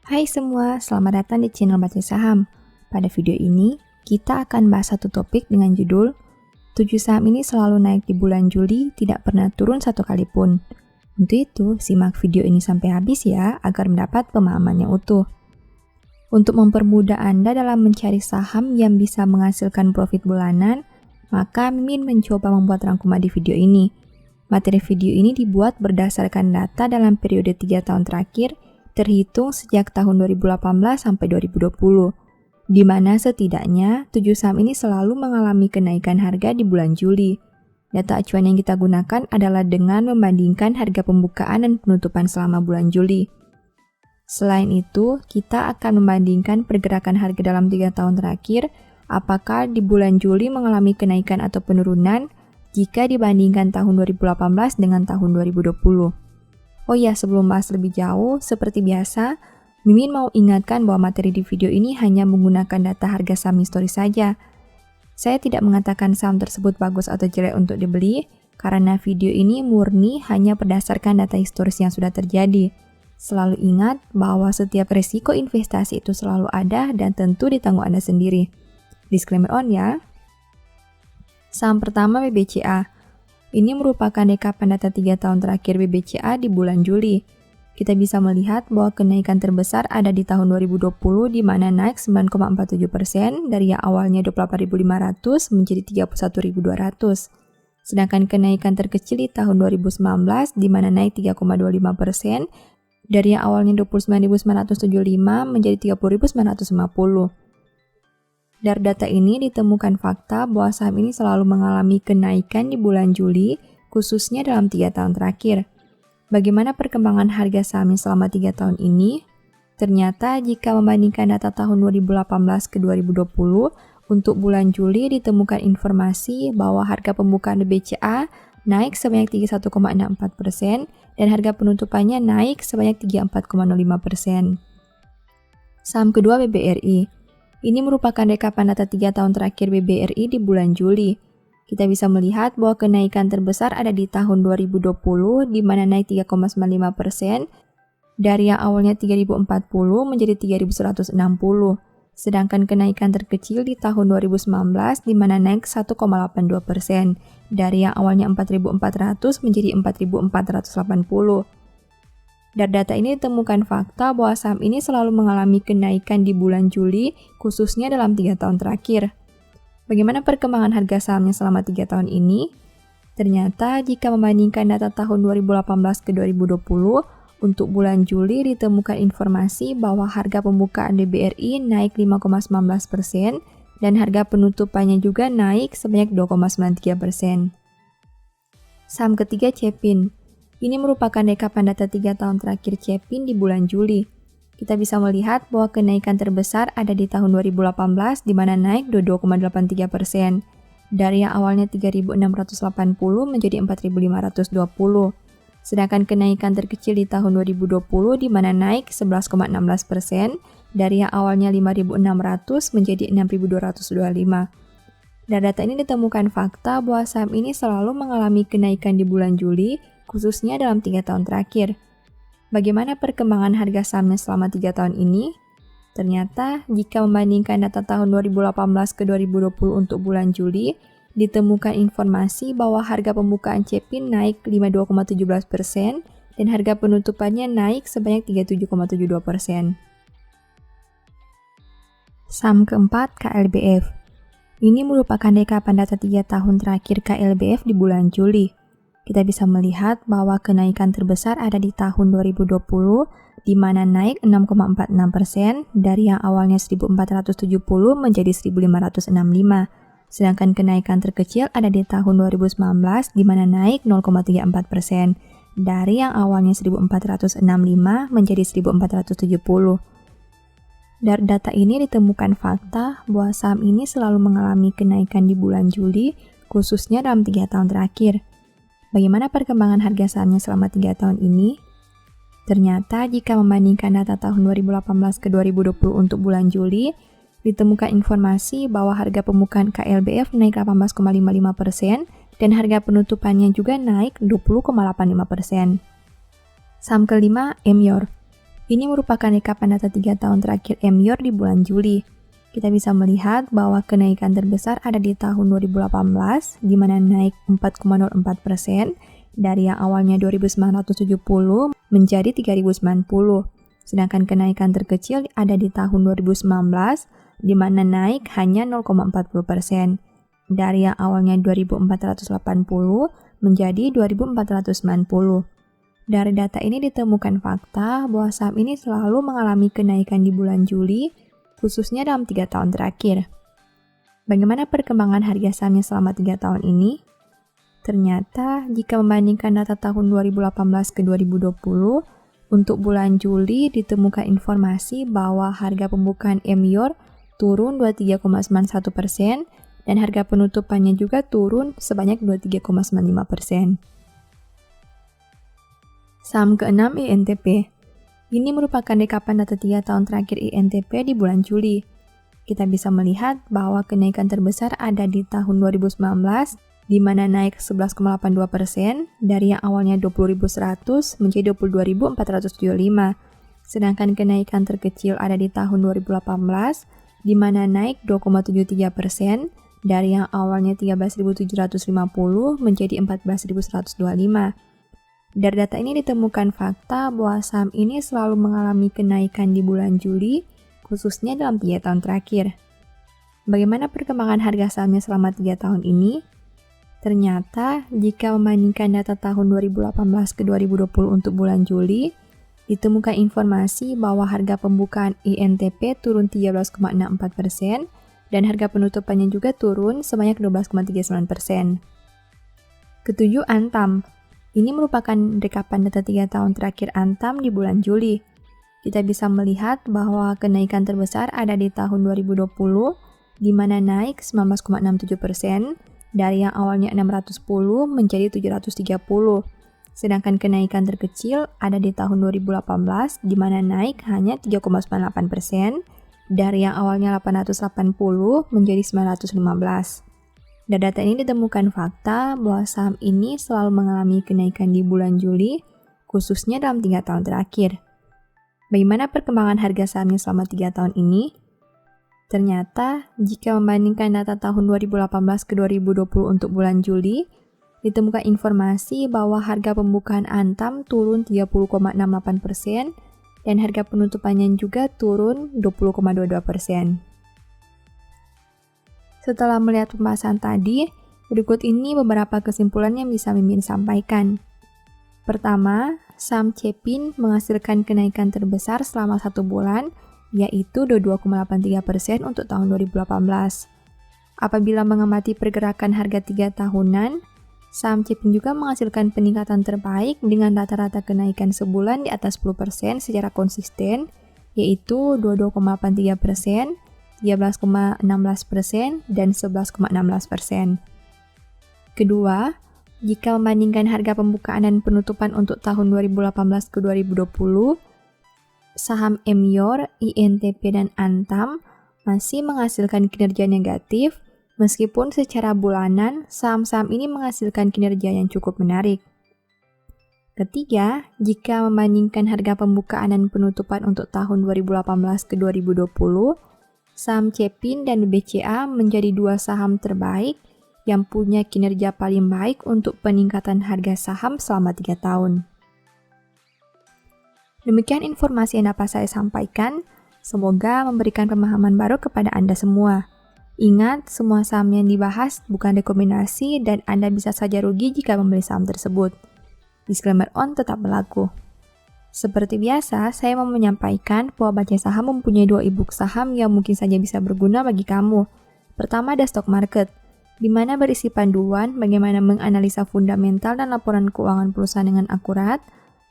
Hai semua, selamat datang di channel Baca Saham. Pada video ini, kita akan bahas satu topik dengan judul 7 saham ini selalu naik di bulan Juli, tidak pernah turun satu kali pun. Untuk itu, simak video ini sampai habis ya, agar mendapat pemahaman yang utuh. Untuk mempermudah Anda dalam mencari saham yang bisa menghasilkan profit bulanan, maka Mimin mencoba membuat rangkuman di video ini. Materi video ini dibuat berdasarkan data dalam periode 3 tahun terakhir, terhitung sejak tahun 2018 sampai 2020, di mana setidaknya 7 saham ini selalu mengalami kenaikan harga di bulan Juli. Data acuan yang kita gunakan adalah dengan membandingkan harga pembukaan dan penutupan selama bulan Juli. Selain itu, kita akan membandingkan pergerakan harga dalam 3 tahun terakhir, apakah di bulan Juli mengalami kenaikan atau penurunan jika dibandingkan tahun 2018 dengan tahun 2020. Oh ya, sebelum bahas lebih jauh, seperti biasa, Mimin mau ingatkan bahwa materi di video ini hanya menggunakan data harga saham historis saja. Saya tidak mengatakan saham tersebut bagus atau jelek untuk dibeli, karena video ini murni hanya berdasarkan data historis yang sudah terjadi. Selalu ingat bahwa setiap risiko investasi itu selalu ada dan tentu ditanggung Anda sendiri. Disclaimer on ya. Saham pertama BBCA. Ini merupakan rekapan data 3 tahun terakhir BBCA di bulan Juli. Kita bisa melihat bahwa kenaikan terbesar ada di tahun 2020 di mana naik 9,47% dari yang awalnya 28.500 menjadi 31.200. Sedangkan kenaikan terkecil di tahun 2019 di mana naik 3,25% dari yang awalnya 29.975 menjadi 30.950. Dari data ini ditemukan fakta bahwa saham ini selalu mengalami kenaikan di bulan Juli, khususnya dalam 3 tahun terakhir. Bagaimana perkembangan harga saham selama 3 tahun ini? Ternyata jika membandingkan data tahun 2018 ke 2020, untuk bulan Juli ditemukan informasi bahwa harga pembukaan BBCA naik sebanyak 31,64% dan harga penutupannya naik sebanyak 34,05%. Saham kedua BBRI. Ini merupakan rekapan data 3 tahun terakhir BBRI di bulan Juli. Kita bisa melihat bahwa kenaikan terbesar ada di tahun 2020 di mana naik 3,95% dari yang awalnya 3.040 menjadi 3.160. Sedangkan kenaikan terkecil di tahun 2019 di mana naik 1,82% dari yang awalnya 4.400 menjadi 4.480. Dari data ini ditemukan fakta bahwa saham ini selalu mengalami kenaikan di bulan Juli, khususnya dalam 3 tahun terakhir. Bagaimana perkembangan harga sahamnya selama 3 tahun ini? Ternyata jika membandingkan data tahun 2018 ke 2020, untuk bulan Juli ditemukan informasi bahwa harga pembukaan BBRI naik 5,19% dan harga penutupannya juga naik sebanyak 2,93%. Saham ketiga Cepin. Ini merupakan rekapan data 3 tahun terakhir Cepin di bulan Juli. Kita bisa melihat bahwa kenaikan terbesar ada di tahun 2018 di mana naik 22,83% dari yang awalnya 3.680 menjadi 4.520. Sedangkan kenaikan terkecil di tahun 2020 di mana naik 11,16% dari yang awalnya 5.600 menjadi 6.225. Dari data ini ditemukan fakta bahwa saham ini selalu mengalami kenaikan di bulan Juli, khususnya dalam 3 tahun terakhir. Bagaimana perkembangan harga sahamnya selama 3 tahun ini? Ternyata, jika membandingkan data tahun 2018 ke 2020 untuk bulan Juli, ditemukan informasi bahwa harga pembukaan Cepin naik 52,17% dan harga penutupannya naik sebanyak 37,72%. Saham keempat KLBF. Ini merupakan rekapan data 3 tahun terakhir KLBF di bulan Juli. Kita bisa melihat bahwa kenaikan terbesar ada di tahun 2020, di mana naik 6,46% dari yang awalnya 1.470 menjadi 1.565. Sedangkan kenaikan terkecil ada di tahun 2019, di mana naik 0,34% dari yang awalnya 1.465 menjadi 1.470. Dari data ini ditemukan fakta bahwa saham ini selalu mengalami kenaikan di bulan Juli, khususnya dalam 3 tahun terakhir. Bagaimana perkembangan harga sahamnya selama 3 tahun ini? Ternyata jika membandingkan data tahun 2018 ke 2020 untuk bulan Juli, ditemukan informasi bahwa harga pembukaan KLBF naik 18,55% dan harga penutupannya juga naik 20,85%. Saham kelima, Emyor. Ini merupakan rekapan data 3 tahun terakhir MYOR di bulan Juli. Kita bisa melihat bahwa kenaikan terbesar ada di tahun 2018, di mana naik 4,04% dari yang awalnya 2.970 menjadi 3.090. Sedangkan kenaikan terkecil ada di tahun 2019, di mana naik hanya 0,40%, dari yang awalnya 2.480 menjadi 2.490. Dari data ini ditemukan fakta bahwa saham ini selalu mengalami kenaikan di bulan Juli, khususnya dalam 3 tahun terakhir. Bagaimana perkembangan harga sahamnya selama 3 tahun ini? Ternyata, jika membandingkan data tahun 2018 ke 2020, untuk bulan Juli ditemukan informasi bahwa harga pembukaan MYOR turun 23,91% dan harga penutupannya juga turun sebanyak 23,95%. Saham ke-6 INTP. Ini merupakan rekapan data 3 tahun terakhir INTP di bulan Juli. Kita bisa melihat bahwa kenaikan terbesar ada di tahun 2019, di mana naik 11,82% dari yang awalnya 20.100 menjadi 22.475. Sedangkan kenaikan terkecil ada di tahun 2018, di mana naik 2,73% dari yang awalnya 13.750 menjadi 14.125. Dari data ini ditemukan fakta bahwa saham ini selalu mengalami kenaikan di bulan Juli, khususnya dalam 3 tahun terakhir. Bagaimana perkembangan harga sahamnya selama 3 tahun ini? Ternyata, jika membandingkan data tahun 2018 ke 2020 untuk bulan Juli, ditemukan informasi bahwa harga pembukaan INTP turun 13,64% dan harga penutupannya juga turun sebanyak 12,39%. Ketujuh, Antam. Ini merupakan rekapan data 3 tahun terakhir Antam di bulan Juli. Kita bisa melihat bahwa kenaikan terbesar ada di tahun 2020, di mana naik 19,67% dari yang awalnya 610 menjadi 730. Sedangkan kenaikan terkecil ada di tahun 2018, di mana naik hanya 3,98% dari yang awalnya 880 menjadi 915. Dari data ini ditemukan fakta bahwa saham ini selalu mengalami kenaikan di bulan Juli, khususnya dalam 3 tahun terakhir. Bagaimana perkembangan harga sahamnya selama 3 tahun ini? Ternyata, jika membandingkan data tahun 2018 ke 2020 untuk bulan Juli, ditemukan informasi bahwa harga pembukaan Antam turun 30,68% dan harga penutupannya juga turun 20,22%. Setelah melihat pembahasan tadi, berikut ini beberapa kesimpulan yang bisa Mimin sampaikan. Pertama, saham Cepin menghasilkan kenaikan terbesar selama 1 bulan, yaitu 22,83% untuk tahun 2018. Apabila mengamati pergerakan harga 3 tahunan, saham Cepin juga menghasilkan peningkatan terbaik dengan rata-rata kenaikan sebulan di atas 10% secara konsisten, yaitu 22,83%, 13,16%, dan 11,16%. Kedua, jika membandingkan harga pembukaan dan penutupan untuk tahun 2018 ke 2020, saham MYOR, INTP, dan Antam masih menghasilkan kinerja negatif, meskipun secara bulanan saham-saham ini menghasilkan kinerja yang cukup menarik. Ketiga, jika membandingkan harga pembukaan dan penutupan untuk tahun 2018 ke 2020, saham Cepin dan BCA menjadi 2 saham terbaik yang punya kinerja paling baik untuk peningkatan harga saham selama 3 tahun. Demikian informasi yang dapat saya sampaikan, semoga memberikan pemahaman baru kepada Anda semua. Ingat, semua saham yang dibahas bukan rekomendasi dan Anda bisa saja rugi jika membeli saham tersebut. Disclaimer on tetap berlaku. Seperti biasa, saya mau menyampaikan bahwa Baca Saham mempunyai 2 e-book saham yang mungkin saja bisa berguna bagi kamu. Pertama ada Stock Market, di mana berisi panduan bagaimana menganalisa fundamental dan laporan keuangan perusahaan dengan akurat,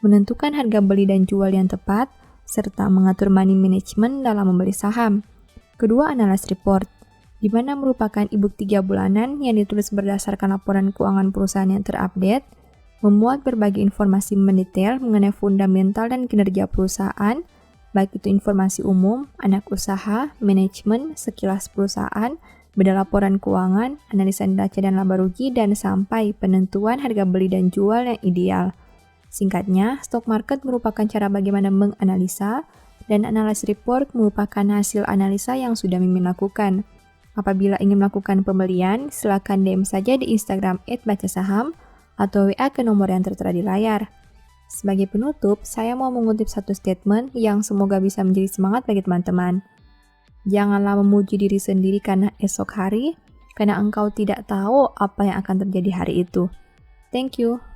menentukan harga beli dan jual yang tepat, serta mengatur money management dalam membeli saham. Kedua, Analyst Report, di mana merupakan e-book 3 bulanan yang ditulis berdasarkan laporan keuangan perusahaan yang terupdate, memuat berbagai informasi mendetail mengenai fundamental dan kinerja perusahaan, baik itu informasi umum, anak usaha, manajemen, sekilas perusahaan, beda laporan keuangan, analisa neraca dan laba rugi, dan sampai penentuan harga beli dan jual yang ideal. Singkatnya, stock market merupakan cara bagaimana menganalisa, dan analysis report merupakan hasil analisa yang sudah Mimin lakukan. Apabila ingin melakukan pembelian, silakan DM saja di Instagram @bacasaham atau WA ke nomor yang tertera di layar. Sebagai penutup, saya mau mengutip satu statement yang semoga bisa menjadi semangat bagi teman-teman. Janganlah memuji diri sendiri karena esok hari, karena engkau tidak tahu apa yang akan terjadi hari itu. Thank you.